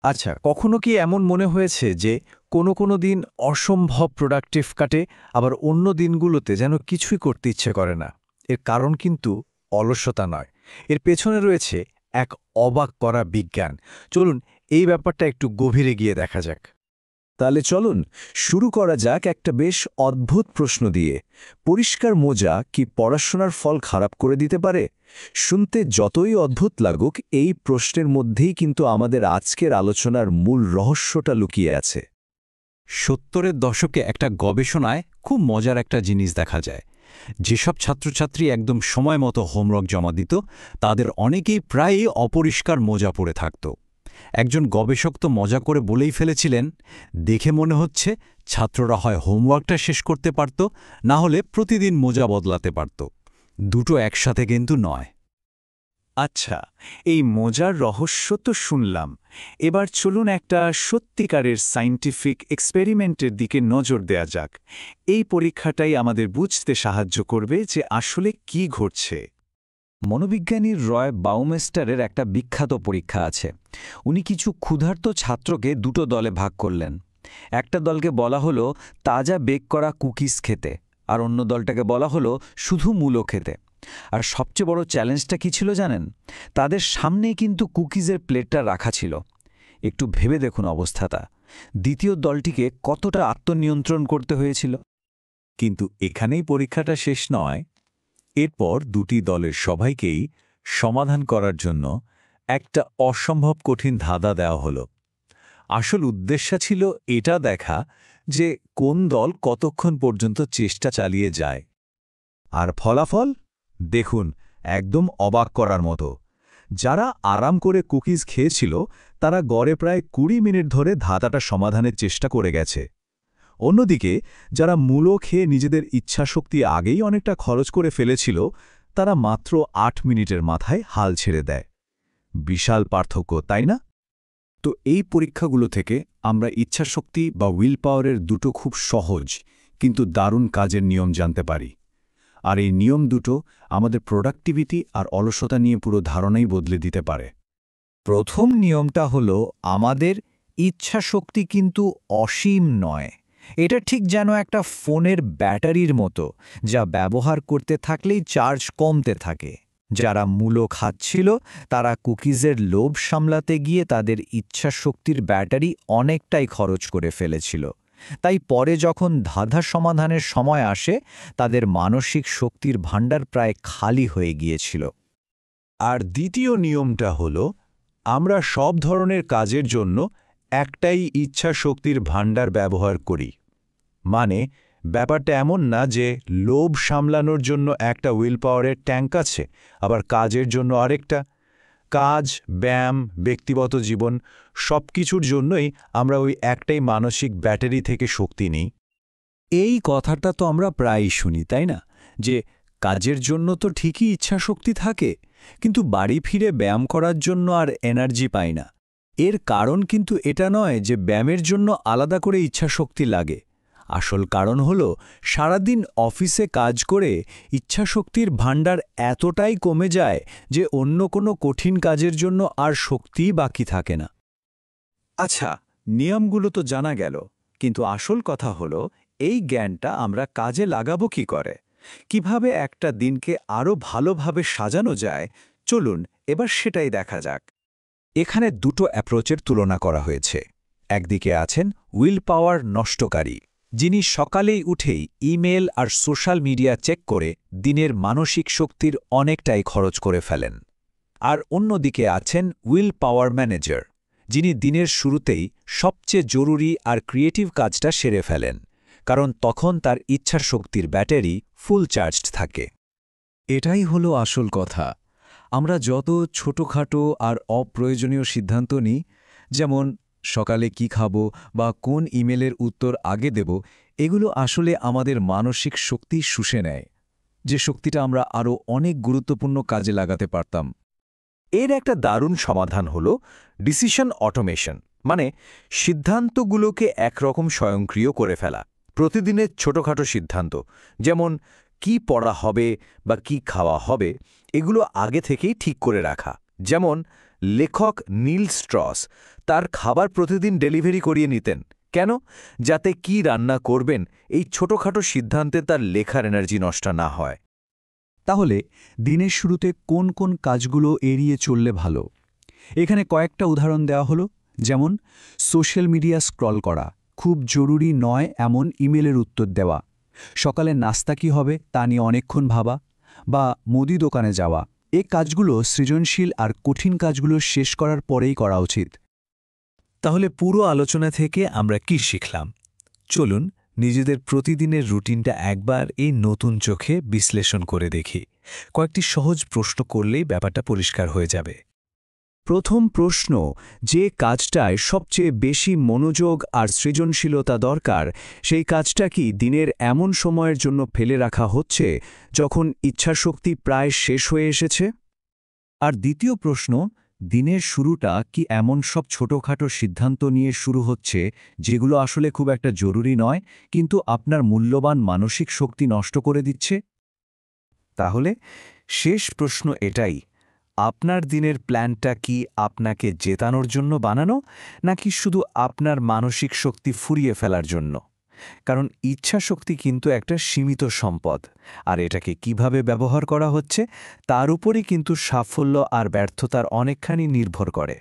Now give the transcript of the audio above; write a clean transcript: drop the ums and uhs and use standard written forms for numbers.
আচ্ছা, কখনো কি এমন মনে হয়েছে যে কোনো দিন অসম্ভব প্রোডাক্টিভ কাটে, আবার অন্য দিনগুলোতে যেন কিছুই করতে ইচ্ছে করে না? এর কারণ কিন্তু অলসতা নয়। এর পেছনে রয়েছে এক অবাক করা বিজ্ঞান। চলুন এই ব্যাপারটা একটু গভীরে গিয়ে দেখা যাক। তাহলে চলুন শুরু করা যাক একটা বেশ অদ্ভুত প্রশ্ন দিয়ে। পরিষ্কার মোজা কি পড়াশোনার ফল খারাপ করে দিতে পারে? শুনতে যতই অদ্ভুত লাগুক, এই প্রশ্নের মধ্যেই কিন্তু আমাদের আজকের আলোচনার মূল রহস্যটা লুকিয়ে আছে। ৭০-এর দশকে একটা গবেষণায় খুব মজার একটা জিনিস দেখা যায়। যেসব ছাত্রছাত্রী একদম সময় মতো হোমওয়ার্ক জমা দিত, তাদের অনেকেই প্রায়ই অপরিষ্কার মোজা পরে থাকত। একজন গবেষক তো মজা করে বলেই ফেলেছিলেন, দেখে মনে হচ্ছে ছাত্ররা হয় হোমওয়ার্কটা শেষ করতে পারত, না হলে প্রতিদিন মোজা বদলাতে পারত। দুটো একসাথে কিন্তু নয়। আচ্ছা, এই মোজার রহস্য তো শুনলাম। এবার চলুন একটা সত্যিকারের সায়েন্টিফিক এক্সপেরিমেন্টের দিকে নজর দেয়া যাক। এই পরীক্ষাটাই আমাদের বুঝতে সাহায্য করবে যে আসলে কি ঘটছে। মনোবিজ্ঞানী রয় বাউমেস্টারের একটা বিখ্যাত পরীক্ষা আছে। উনি কিছু ক্ষুধার্ত ছাত্রকে দুটো দলে ভাগ করলেন। একটা দলকে বলা হলো তাজা বেক করা কুকিজ খেতে, আর অন্য দলটাকে বলা হলো শুধু মূলো খেতে। আর সবচেয়ে বড় চ্যালেঞ্জটা কি ছিল জানেন? তাদের সামনেই কিন্তু কুকিজের প্লেটটা রাখা ছিল। একটু ভেবে দেখুন অবস্থাটা। দ্বিতীয় দলটিকে কতটা আত্মনিয়ন্ত্রণ করতে হয়েছিল। কিন্তু এখানেই পরীক্ষাটা শেষ নয়। এরপর দুটি দলের সবাইকেই সমাধান করার জন্য একটা অসম্ভব কঠিন ধাঁধা দেওয়া হলো। আসল উদ্দেশ্য ছিল এটা দেখা যে কোন দল কতক্ষণ পর্যন্ত চেষ্টা চালিয়ে যায়। আর ফলাফল দেখুন, একদম অবাক করার মতো। যারা আরাম করে কুকিজ খেয়েছিল তারা গড়ে প্রায় ২০ মিনিট ধরে ধাঁধাটা সমাধানের চেষ্টা করে গেছে। অন্যদিকে যারা মূলো খেয়ে নিজেদের ইচ্ছাশক্তি আগেই অনেকটা খরচ করে ফেলেছিল, তারা মাত্র ৮ মিনিটের মাথায় হাল ছেড়ে দেয়। বিশাল পার্থক্য, তাই না? তো এই পরীক্ষাগুলো থেকে আমরা ইচ্ছাশক্তি বা উইল পাওয়ারের দুটো খুব সহজ কিন্তু দারুণ কাজের নিয়ম জানতে পারি। আর এই নিয়ম দুটো আমাদের প্রোডাক্টিভিটি আর অলসতা নিয়ে পুরো ধারণাই বদলে দিতে পারে। প্রথম নিয়মটা হলো, আমাদের ইচ্ছাশক্তি কিন্তু অসীম নয়। এটা ঠিক যেন একটা ফোনের ব্যাটারির মতো, যা ব্যবহার করতে থাকলেই চার্জ কমতে থাকে। যারা মূলো খাচ্ছিল তারা কুকিজের লোভ সামলাতে গিয়ে তাদের ইচ্ছাশক্তির ব্যাটারি অনেকটাই খরচ করে ফেলেছিল। তাই পরে যখন ধাঁধা সমাধানের সময় আসে, তাদের মানসিক শক্তির ভাণ্ডার প্রায় খালি হয়ে গিয়েছিল। আর দ্বিতীয় নিয়মটা হলো, আমরা সব ধরনের কাজের জন্য একটাই ইচ্ছা শক্তির ভাণ্ডার ব্যবহার করি। মানে ব্যাপারটা এমন না যে লোভ সামলানোর জন্য একটা উইল পাওয়ারের ট্যাঙ্ক আছে, আবার কাজের জন্য আরেকটা। কাজ, ব্যায়াম, ব্যক্তিগত জীবন সবকিছুর জন্যই আমরা ওই একটাই মানসিক ব্যাটারি থেকে শক্তি নিই। এই কথাটা তো আমরা প্রায়ই শুনি, তাই না? যে কাজের জন্য তো ঠিকই ইচ্ছাশক্তি থাকে, কিন্তু বাড়ি ফিরে ব্যায়াম করার জন্য আর এনার্জি পাই না। এর কারণ কিন্তু এটা নয় যে ব্যায়ামের জন্য আলাদা করে ইচ্ছাশক্তি লাগে। আসল কারণ হল, সারাদিন অফিসে কাজ করে ইচ্ছাশক্তির ভাণ্ডার এতটাই কমে যায় যে অন্য কোনো কঠিন কাজের জন্য আর শক্তিই বাকি থাকে না। আচ্ছা, নিয়মগুলো তো জানা গেল, কিন্তু আসল কথা হলো এই জ্ঞানটা আমরা কাজে লাগাবো কি করে? কিভাবে একটা দিনকে আরও ভালোভাবে সাজানো যায়? চলুন এবার সেটাই দেখা যাক। এখানে দুটো অ্যাপ্রোচের তুলনা করা হয়েছে। একদিকে আছেন উইল পাওয়ার নষ্টকারী, যিনি সকালেই উঠেই ইমেল আর সোশ্যাল মিডিয়া চেক করে দিনের মানসিক শক্তির অনেকটাই খরচ করে ফেলেন। আর অন্যদিকে আছেন উইল পাওয়ার ম্যানেজার, যিনি দিনের শুরুতেই সবচেয়ে জরুরি আর ক্রিয়েটিভ কাজটা সেরে ফেলেন, কারণ তখন তার ইচ্ছার শক্তির ব্যাটারি ফুল চার্জড থাকে। এটাই হলো আসল কথা। আমরা যত ছোটখাটো আর অপ্রয়োজনীয় সিদ্ধান্ত নিই, যেমন সকালে কি খাবো বা কোন ইমেলের উত্তর আগে দেব, এগুলো আসলে আমাদের মানসিক শক্তি শুষে নেয়, যে শক্তিটা আমরা আরও অনেক গুরুত্বপূর্ণ কাজে লাগাতে পারতাম। এর একটা দারুণ সমাধান হলো ডিসিশন অটোমেশন, মানে সিদ্ধান্তগুলোকে একরকম স্বয়ংক্রিয় করে ফেলা। প্রতিদিনের ছোটখাটো সিদ্ধান্ত, যেমন কি পড়া হবে বা কি খাওয়া হবে, এগুলো আগে থেকেই ঠিক করে রাখা। যেমন লেখক নীল স্ট্রস তার খাবার প্রতিদিন ডেলিভারি করিয়ে নিতেন। কেন? যাতে কি রান্না করবেন এই ছোটখাটো সিদ্ধান্তে তার লেখার এনার্জি নষ্ট না হয়। তাহলে দিনের শুরুতে কোন কোন কাজগুলো এড়িয়ে চললে ভালো? এখানে কয়েকটা উদাহরণ দেওয়া হলো, যেমন সোশ্যাল মিডিয়া স্ক্রল করা, খুব জরুরি নয় এমন ইমেলের উত্তর দেওয়া, সকালে নাস্তা কী হবে তা নিয়ে অনেকক্ষণ ভাবা, বা মুদি দোকানে যাওয়া। এই কাজগুলো সৃজনশীল আর কঠিন কাজগুলো শেষ করার পরেই করা উচিত। তাহলে পুরো আলোচনা থেকে আমরা কি শিখলাম? চলুন নিজেদের প্রতিদিনের রুটিনটা একবার এই নতুন চোখে বিশ্লেষণ করে দেখি। কয়েকটি সহজ প্রশ্ন করলেই ব্যাপারটা পরিষ্কার হয়ে যাবে। প্রথম প্রশ্ন, যে কাজটায় সবচেয়ে বেশি মনোযোগ আর সৃজনশীলতা দরকার, সেই কাজটা কি দিনের এমন সময়ের জন্য ফেলে রাখা হচ্ছে যখন ইচ্ছাশক্তি প্রায় শেষ হয়ে এসেছে? আর দ্বিতীয় প্রশ্ন, দিনের শুরুটা কি এমন সব ছোটখাটো সিদ্ধান্ত নিয়ে শুরু হচ্ছে যেগুলো আসলে খুব একটা জরুরি নয়, কিন্তু আপনার মূল্যবান মানসিক শক্তি নষ্ট করে দিচ্ছে? তাহলে শেষ প্রশ্ন এটাই, আপনার দিনের প্ল্যানটা কি আপনাকে জেতানোর জন্য বানানো, নাকি শুধু আপনার মানসিক শক্তি ফুরিয়ে ফেলার জন্য? কারণ ইচ্ছা শক্তি কিন্তু একটা সীমিত সম্পদ, আর এটাকে কিভাবে ব্যবহার করা হচ্ছে তার উপরই কিন্তু সাফল্য আর ব্যর্থতার অনেকখানি নির্ভর করে।